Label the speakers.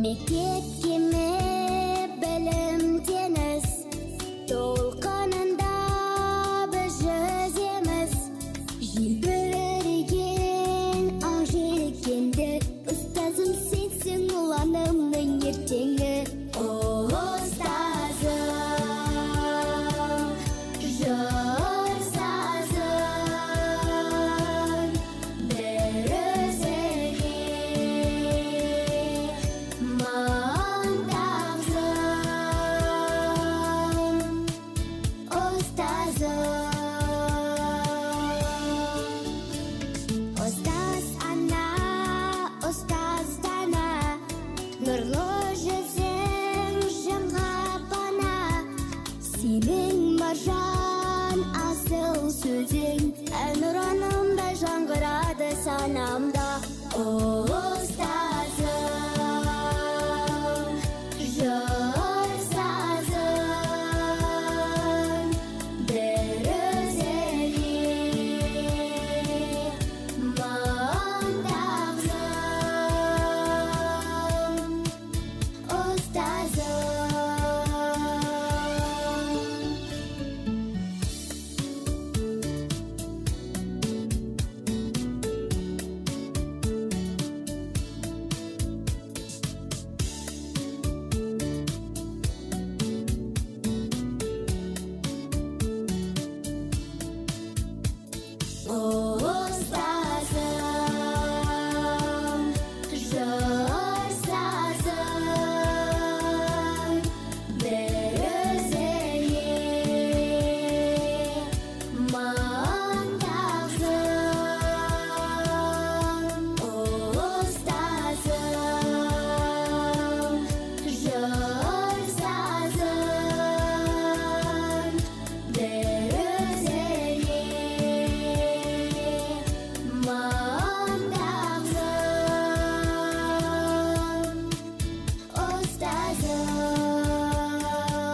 Speaker 1: Мектепке білім теңіз, толқынында біз жүземіз. Желбіреген ақ желкенді, ұстазым сенсің ұланымның ертеңі. Ұстазым, жырсазым, бір өзіңе мың тағзым. Ұстазым, ұстаз ана, ұстаз дана, нұрлы жүзің жанға пана. Сенің маржан асыл сөзің әнұранымдай жаңғырады санамда.